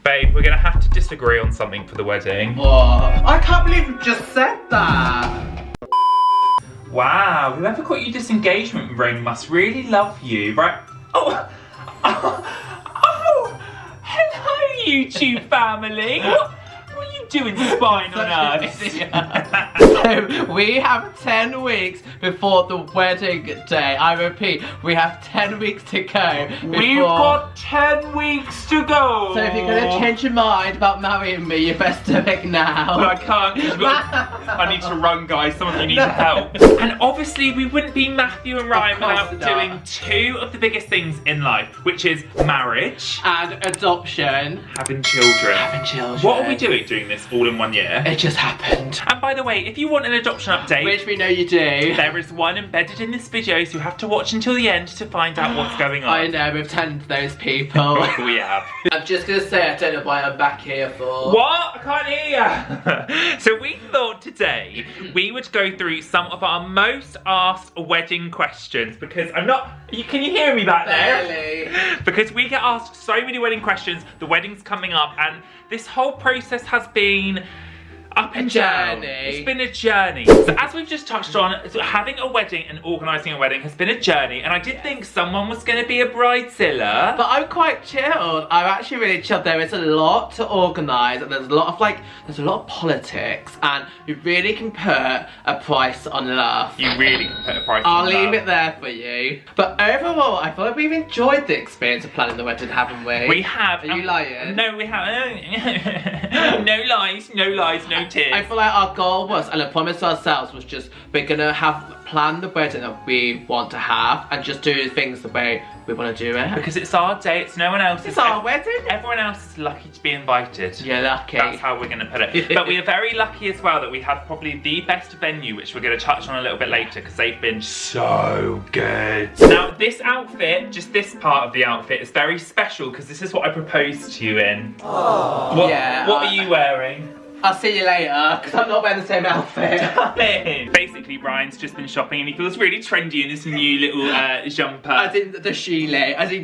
Babe, we're gonna have to disagree on something for the wedding. Oh, I can't believe you just said that. Wow, whoever got you this engagement ring must really love you, right? Oh, hello YouTube family. What are you doing spying on us? So we have 10 weeks before the wedding day. I repeat, we have 10 weeks to go. We've got 10 weeks to go. So if you're going to change your mind about marrying me, you best do it now. No, I can't. I need to run, guys. Some of you need help. And obviously, we wouldn't be Matthew and Ryan without doing two of the biggest things in life, which is marriage and adoption. Having children. What are we doing this all in 1 year? It just happened. And by the way, if you want an adoption update, which we know you do, there is one embedded in this video, so you have to watch until the end to find out what's going on. I know, we've tended those people. We have. I'm just gonna say I don't know why I'm back here for. What? I can't hear you. So we thought today we would go through some of our most asked wedding questions because can you hear me back there? Barely. Because we get asked so many wedding questions, the wedding's coming up, and this whole process has been up and down. It's been a journey. So as we've just touched on, having a wedding and organising a wedding has been a journey, and I did think someone was going to be a bridezilla. But I'm quite chilled. I'm actually really chilled. There is a lot to organise, and there's a lot of politics, and you really can put a price on love. You really can put a price on love. I'll leave it there for you. But overall, I feel like we've enjoyed the experience of planning the wedding, haven't we? We have. Are you lying? No, we haven't. No lies, no tears. I feel like our goal was, and I promised ourselves, was just we're gonna plan the wedding that we want to have and just do things the way we want to do it. Because it's our day, it's no one else's. It's our wedding. Everyone else is lucky to be invited. You're lucky. That's how we're gonna put it. But we are very lucky as well that we have probably the best venue, which we're gonna touch on a little bit later because they've been so good. Now this outfit, just this part of the outfit, is very special because this is what I proposed to you in. Oh. What are you wearing? I'll see you later, because I'm not wearing the same outfit. Basically, Ryan's just been shopping and he feels really trendy in this new little jumper. I didn't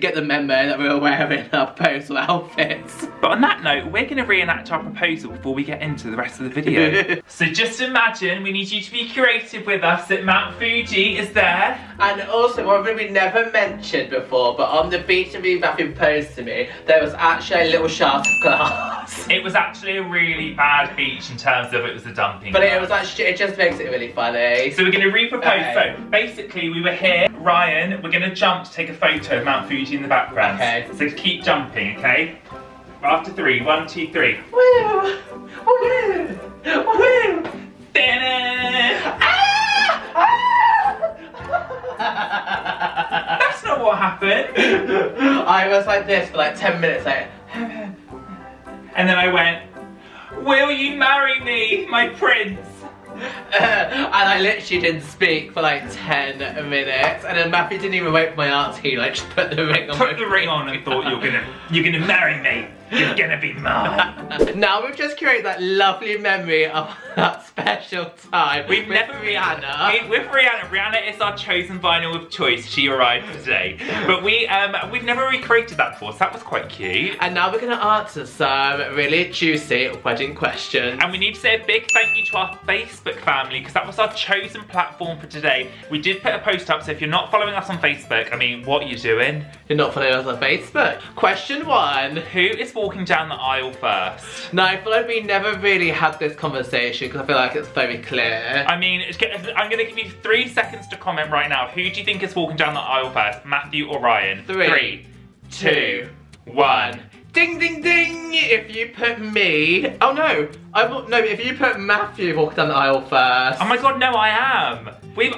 get the memo that we were wearing our proposal outfits. But on that note, we're going to reenact our proposal before we get into the rest of the video. So just imagine, we need you to be creative with us, that Mount Fuji is there. And also, one thing we never mentioned before, but on the beach that Matthew proposed to me, there was actually a little shaft of glass. It was actually a really bad beach in terms of it was a dumping but ground. it just makes it really funny. So we're going to re-propose. Okay. So basically we were here, Ryan, we're going to jump to take a photo of Mount Fuji in the background. Okay. So keep jumping, okay? After 3, 1, 2, 3. Woo! Woo! Woo! That's not what happened. I was like this for like 10 minutes, like. And then I went, will you marry me, my prince? And I literally didn't speak for like 10 minutes, and then Matthew didn't even wait for my answer. He like just put the ring on. Put the ring on and thought you're gonna marry me. You're gonna be mine. Now we've just created that lovely memory of that special time with Rihanna. With Rihanna. Rihanna is our chosen vinyl of choice. She arrived today. But we've never recreated that before, so that was quite cute. And now we're gonna answer some really juicy wedding questions. And we need to say a big thank you to our Facebook family, because that was our chosen platform for today. We did put a post up, so if you're not following us on Facebook, I mean, what are you doing? You're not following us on Facebook. Question 1. Who is walking down the aisle first? No, I feel like we never really had this conversation because I feel like it's very clear. I mean, I'm going to give you 3 seconds to comment right now. Who do you think is walking down the aisle first, Matthew or Ryan? 3, 2, 1. Ding, ding, ding! If you put me... Oh no! If you put Matthew walking down the aisle first. Oh my god, no, I am!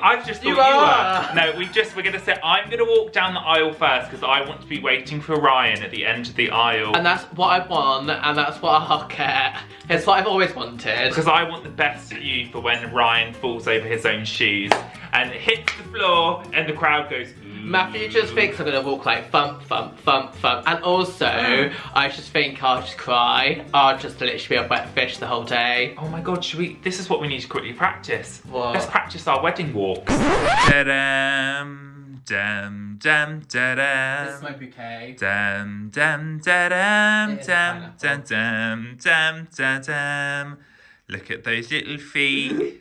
I've just thought you were. No, we're going to say, I'm going to walk down the aisle first because I want to be waiting for Ryan at the end of the aisle. And that's what I want, and that's what I'll get. It's what I've always wanted. Because I want the best of you for when Ryan falls over his own shoes and hits the floor and the crowd goes, Matthew just thinks I'm gonna walk like thump, thump, thump, thump. And also, I just think I'll just cry. I'll just literally be a wet fish the whole day. Oh my god, this is what we need to quickly practice. What? Let's practice our wedding walks. Ta-dam, dum, dum, da, dum. This is my bouquet. Dum, dum, da, dum, It is dum, pineapple. dum, dum, dum, dum, dum. Look at those little feet.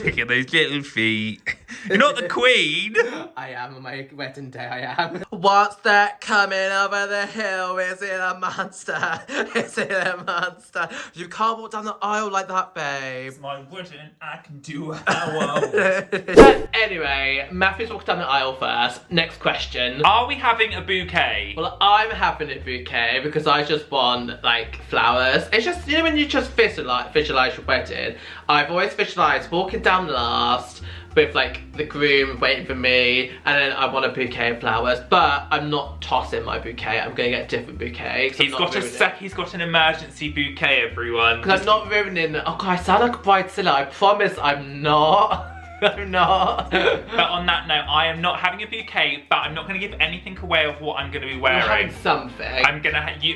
Look at those little feet. You're not the queen. I am on my wedding day, I am. What's that coming over the hill? Is it a monster? Is it a monster? You can't walk down the aisle like that, babe. It's my wedding, I can do what I want. But anyway, Matthew's walked down the aisle first. Next question. Are we having a bouquet? Well, I'm having a bouquet because I just want, like, flowers. It's just, you know, when you just visualise your wedding, I've always visualised walking down last with, like, the groom waiting for me, and then I want a bouquet of flowers. But I'm not tossing my bouquet. I'm going to get a different bouquet. He's got an emergency bouquet, everyone. Because I'm not ruining... Oh, God, I sound like a bridezilla. I promise I'm not. I'm not. But on that note, I am not having a bouquet, but I'm not going to give anything away of what I'm going to be wearing. You're having something.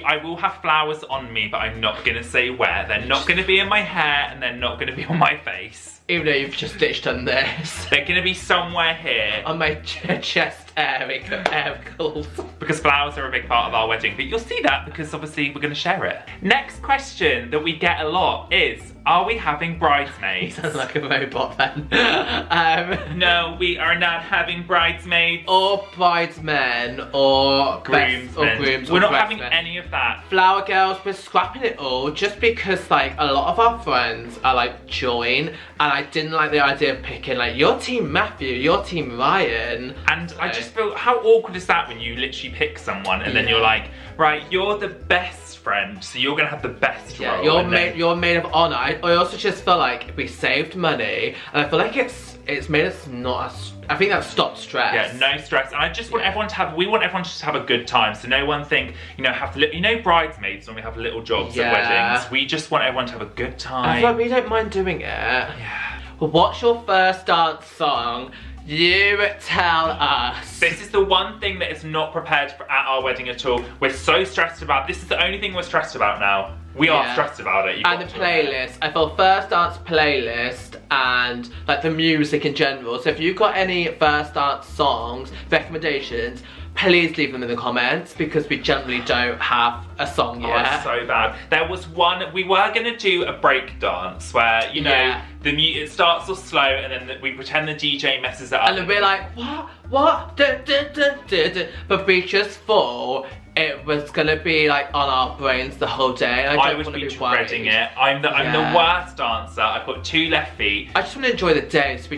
I will have flowers on me, but I'm not going to say where. They're not going to be in my hair, and they're not going to be on my face. Even though you've just stitched on this. They're going to be somewhere here. On my chest airicles. Because flowers are a big part of our wedding, but you'll see that because obviously we're going to share it. Next question that we get a lot is, are we having bridesmaids? Sounds like a robot then. No, we are not having bridesmaids. Or bridesmen, or groomsmen. We're not having any of that. Flower girls, we're scrapping it all just because, like, a lot of our friends are, like, join, and I didn't like the idea of picking, like, your team Matthew, your team Ryan. And I just feel, how awkward is that when you literally pick someone and then you're like, right, you're the best friend, so you're gonna have the best role. You're maid of honor. I also just feel like we saved money, and I feel like it's made us not as... I think that stopped stress. Yeah, no stress. And I just want everyone to have, we want everyone to just have a good time. So no one think, you know, you know bridesmaids when we have little jobs at weddings. We just want everyone to have a good time. I feel like we don't mind doing it. Yeah. Well, what's your first dance song? You tell us. This is the one thing that is not prepared for at our wedding at all. We're so stressed about, this is the only thing we're stressed about now. We are stressed about it. And the playlist. I feel first dance playlist and like the music in general. So if you've got any first dance songs, recommendations, please leave them in the comments because we generally don't have a song yet. Oh, it's so bad. There was one, we were gonna do a break dance where, you know, it starts all slow and then we pretend the DJ messes it up. And then we're like, what? But we just thought it was gonna be like on our brains the whole day. I would be dreading it. I'm the worst dancer. I've got 2 left feet. I just want to enjoy the day. So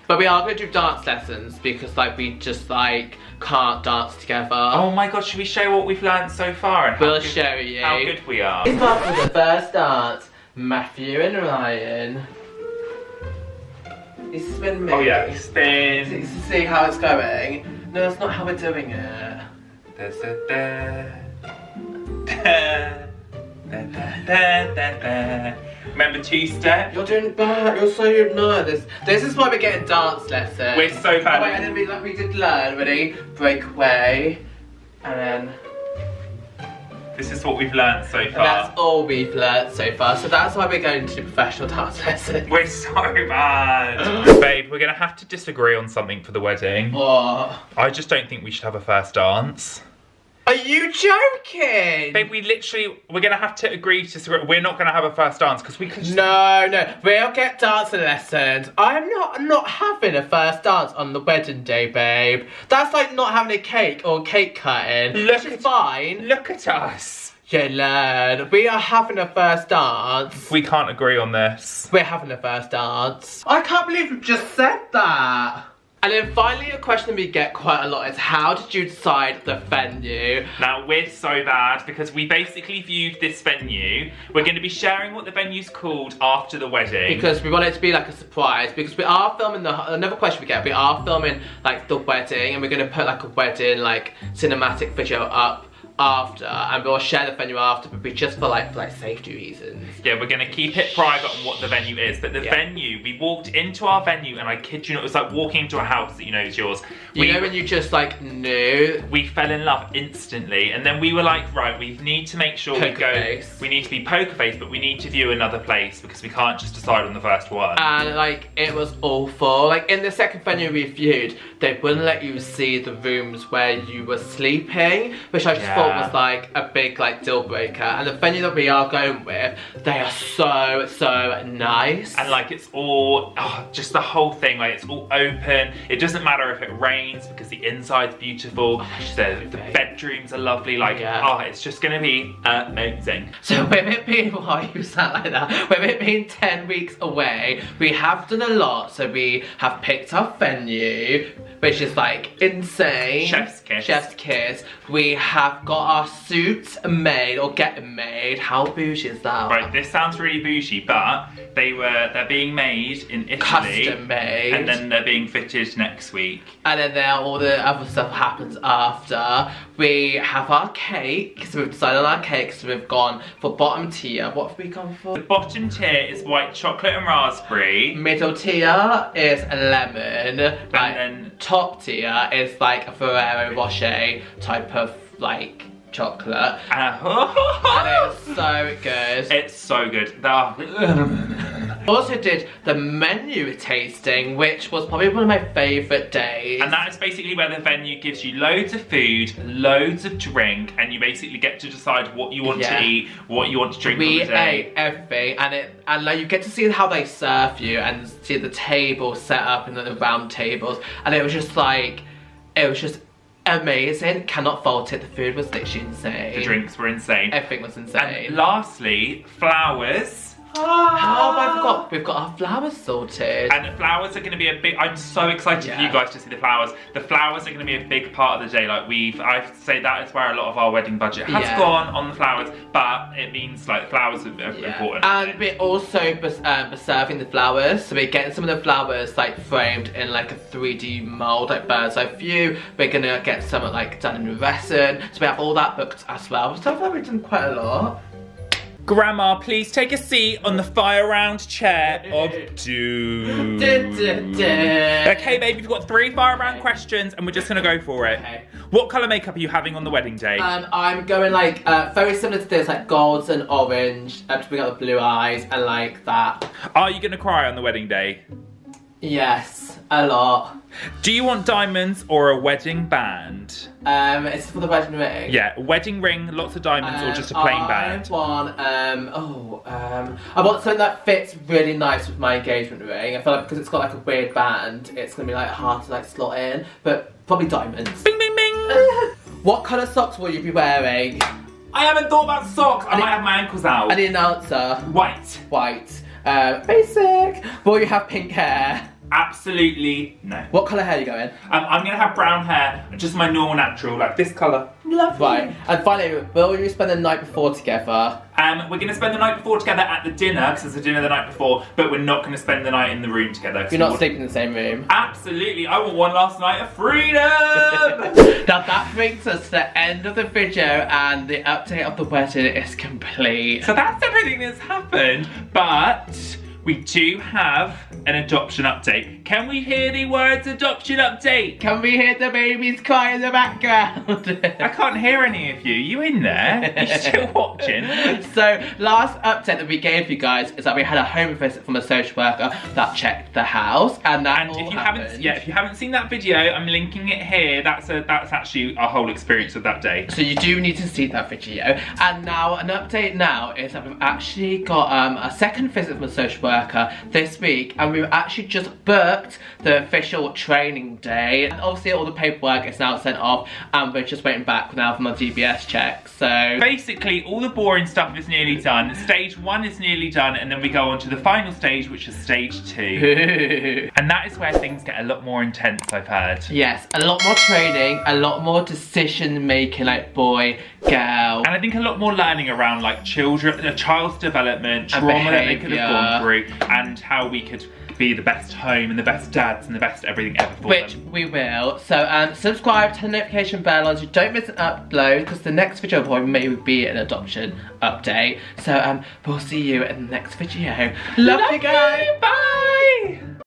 but we are gonna do dance lessons because like we just like can't dance together. Oh my god, should we show what we've learned so far and we'll show you how good we are? It's time for the first dance. Matthew and Ryan. You spin me. Oh yeah, spin. To see how it's going. No, that's not how we're doing it. Remember 2-step? You're doing bad. You're so nervous. This is why we're getting dance lessons. We're so bad. Oh, wait, and then we did learn. Ready? Break away, and then. This is what we've learned so far. And that's all we've learned so far. So that's why we're going to professional dance lessons. We're so bad. Babe, we're gonna have to disagree on something for the wedding. What? I just don't think we should have a first dance. Are you joking? Babe, we're gonna have to agree to disagree. We're not gonna have a first dance because we can just... No, we'll get dancing lessons. I'm not having a first dance on the wedding day, babe. That's like not having a cake or cake cutting. Which is fine. Look at us. Yeah, lad. We are having a first dance. We can't agree on this. We're having a first dance. I can't believe you just said that. And then finally a question we get quite a lot is how did you decide the venue? Now we're so bad because we basically viewed this venue. We're going to be sharing what the venue's called after the wedding. Because we want it to be like a surprise because we are filming another question we get, we are filming like the wedding and we're going to put like a wedding like cinematic video up after, and we'll share the venue after, but we just for like safety reasons. Yeah, we're gonna keep it private on what the venue is, but the venue, we walked into our venue and I kid you not, it was like walking into a house that you know is yours. You know when you just like knew? We fell in love instantly, and then we were like, right, we need to make sure we need to be poker face, but we need to view another place because we can't just decide on the first one. And like, it was awful. Like in the second venue we viewed, they wouldn't let you see the rooms where you were sleeping, which I just thought was like a big like deal breaker. And the venue that we are going with, they are so nice. And like it's all, just the whole thing, like it's all open. It doesn't matter if it rains because the inside's beautiful. The bedrooms are lovely, like it's just gonna be amazing. So with it being, why you sound like that? With it being 10 weeks away, we have done a lot. So we have picked our venue, which is like insane. Chef's kiss. Chef's kiss. We have got our suits made or getting made. How bougie is that? Right, this sounds really bougie, but they're being made in Italy. Custom made. And then they're being fitted next week. And then all the other stuff happens after. We have our cake, so we've decided on our cake, so we've gone for bottom tier. What have we gone for? The bottom tier is white chocolate and raspberry. Middle tier is lemon. And then top tier is like a Ferrero Rocher type of like chocolate. And it's so good. It's so good. Also did the menu tasting, which was probably one of my favourite days. And that is basically where the venue gives you loads of food, loads of drink, and you basically get to decide what you want to eat, what you want to drink. We ate everything, and like you get to see how they serve you and see the table set up and the round tables, and it was just amazing. Cannot fault it. The food was literally insane. The drinks were insane. Everything was insane. And lastly, flowers. How have I forgot? We've got our flowers sorted. And the flowers are going to be a big, I'm so excited for you guys to see the flowers. The flowers are going to be a big part of the day. Like I say that is where a lot of our wedding budget has gone on the flowers, but it means like flowers are important. And we're also serving the flowers. So we're getting some of the flowers like framed in like a 3D mold, like bird's eye view. We're going to get some like done in resin. So we have all that booked as well. So far we've done quite a lot. Grandma, please take a seat on the fire round chair of doom. Okay, baby, we've got 3 fire round questions and we're just gonna go for it. Okay. What colour makeup are you having on the wedding day? I'm going like very similar to this, like golds and orange, to bring out the blue eyes and like that. Are you gonna cry on the wedding day? Yes, a lot. Do you want diamonds or a wedding band? It's for the wedding ring. Yeah, a wedding ring, lots of diamonds, or just a plain band? I want something that fits really nice with my engagement ring. I feel like because it's got like a weird band, it's gonna be like hard to like slot in, but probably diamonds. Bing, bing, bing! What colour socks will you be wearing? I haven't thought about socks. I might have my ankles out. I need an answer. White. White. Basic. Will you have pink hair? Absolutely no. What colour hair are you going? I'm gonna have brown hair, just my normal natural, like this colour. Lovely. Right, and finally, will you spend the night before together? We're gonna spend the night before together at the dinner, because there's a dinner the night before, but we're not gonna spend the night in the room together. You're not sleeping in the same room? Absolutely, I want one last night of freedom! Now that brings us to the end of the video, and the update of the wedding is complete. So that's everything that's happened, but we do have an adoption update. Can we hear the words adoption update? Can we hear the babies cry in the background? I can't hear any of you. You in there? You still watching? So, last update that we gave you guys is that we had a home visit from a social worker that checked the house, and that all happened. If you haven't seen that video, I'm linking it here. That's actually our whole experience of that day. So you do need to see that video. And now, an update now is that we've actually got a second visit from a social worker this week, and we've actually just booked the official training day, and obviously all the paperwork is now sent off and we're just waiting back now for my DBS check. So basically all the boring stuff is nearly done. Stage 1 is nearly done, and then we go on to the final stage, which is stage 2. And that is where things get a lot more intense, I've heard. Yes, a lot more training, a lot more decision making, like boy, Girl. And I think a lot more learning around like children, a child's development, And trauma that they could have gone behaviour. through, and how we could be the best home and the best dads and the best everything ever for Which them. we will. So subscribe, turn the notification bell on so you don't miss an upload, because the next video probably may be an adoption update. So we'll see you in the next video. Love you guys. Bye.